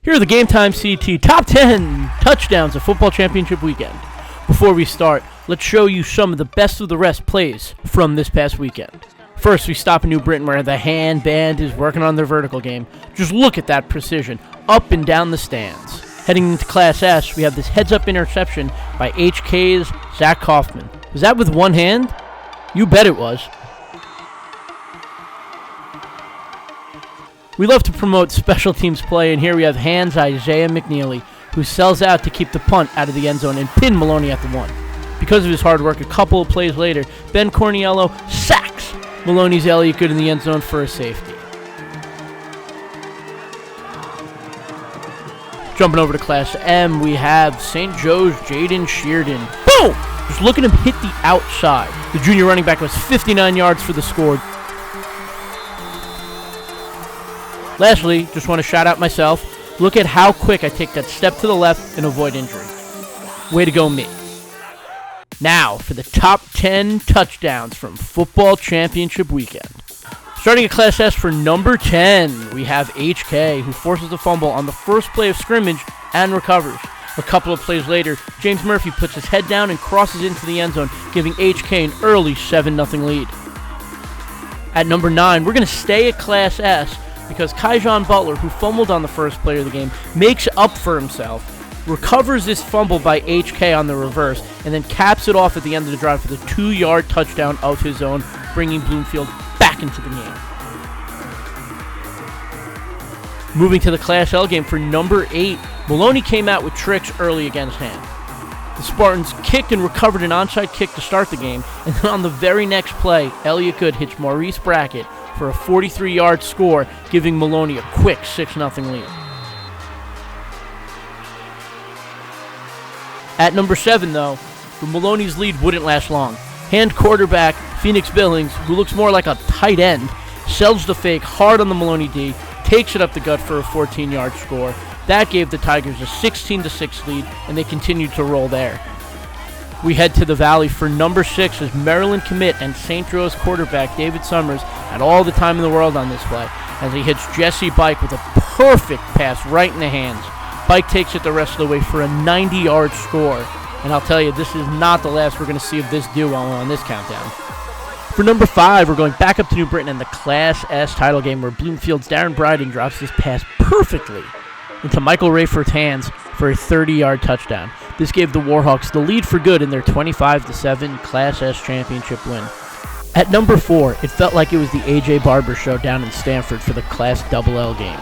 Here are the GameTimeCT top 10 touchdowns of football championship weekend. Before we start, let's show you some of the best of the rest plays from this past weekend. First, we stop in New Britain where the hand band is working on their vertical game. Just look at that precision, up and down the stands. Heading into Class S, we have this heads-up interception by HK's Zach Kauffman. Was that with one hand? You bet it was. We love to promote special teams play, and here we have hands AJ McNeilly, who sells out to keep the punt out of the end zone and pin Maloney at the 1. Because of his hard work, a couple of plays later, Ben Corniello sacks Maloney's Elliott Good in the end zone for a safety. Jumping over to Class M, we have St. Joe's Jaiden Shirden. Boom! Just look at him hit the outside. The junior running back was 59 yards for the score. Lastly, just want to shout out myself. Look at how quick I take that step to the left and avoid injury. Way to go, me. Now, for the top 10 touchdowns from football championship weekend. Starting at Class S for number 10, we have HK, who forces the fumble on the first play of scrimmage and recovers. A couple of plays later, James Murphy puts his head down and crosses into the end zone, giving HK an early 7-0 lead. At number 9, we're going to stay at Class S, because Ky'Juon Butler, who fumbled on the first play of the game, makes up for himself, recovers this fumble by HK on the reverse, and then caps it off at the end of the drive for the 2-yard touchdown of his own, bringing Bloomfield back into the game. Moving to the Class L game for number 8, Maloney came out with tricks early against Hand. The Spartans kicked and recovered an onside kick to start the game, and then on the very next play, Elliott Good hits Maurice Brackett for a 43-yard score, giving Maloney a quick 6-0 lead. At number 7, though, the Maloney's lead wouldn't last long. Hand quarterback Phoenix Billings, who looks more like a tight end, sells the fake hard on the Maloney D, takes it up the gut for a 14-yard score. That gave the Tigers a 16-6 lead, and they continued to roll there. We head to the Valley for number 6 as Maryland commit and St. Joe's quarterback David Summers had all the time in the world on this play as he hits Jesse Bike with a perfect pass right in the hands. Bike takes it the rest of the way for a 90-yard score. And I'll tell you, this is not the last we're going to see of this duo on this countdown. For number 5, we're going back up to New Britain in the Class S title game where Bloomfield's Darren Bryden drops this pass perfectly into Michael Raiford's hands for a 30-yard touchdown. This gave the Warhawks the lead for good in their 25-7 Class S championship win. At number 4, it felt like it was the AJ Barber show down in Stanford for the Class LL game.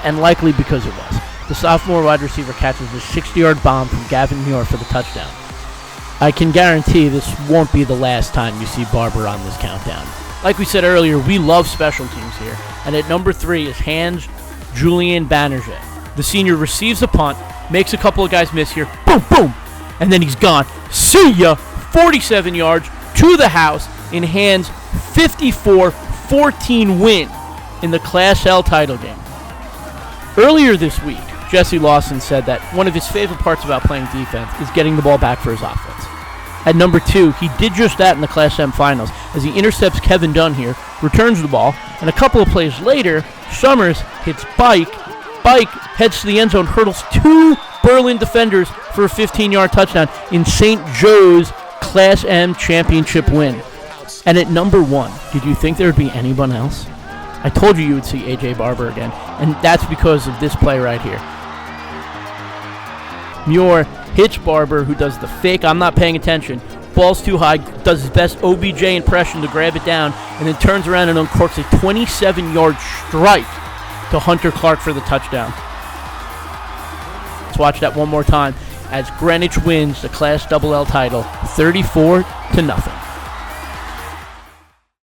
And likely because it was. The sophomore wide receiver catches a 60-yard bomb from Gavin Muir for the touchdown. I can guarantee this won't be the last time you see Barber on this countdown. Like we said earlier, we love special teams here. And at number 3 is Hands Julian Banerjee. The senior receives a punt, makes a couple of guys miss here, boom, boom, and then he's gone. See ya! 47 yards to the house in Hands' 54-14 win in the Class L title game. Earlier this week, Jesse Lawson said that one of his favorite parts about playing defense is getting the ball back for his offense. At number 2, he did just that in the Class M finals as he intercepts Kevin Dunn here, returns the ball, and a couple of plays later, Summers hits Bike. Bike heads to the end zone, hurdles 2 Berlin defenders for a 15-yard touchdown in St. Joe's Class M championship win. And at number 1, did you think there would be anyone else? I told you would see AJ Barber again, and that's because of this play right here. Muir hits Barber, who does the fake I'm not paying attention. Ball's too high, does his best OBJ impression to grab it down, and then turns around and uncorks a 27-yard strike to Hunter Clark for the touchdown. Let's watch that one more time as Greenwich wins the Class LL title 34-0.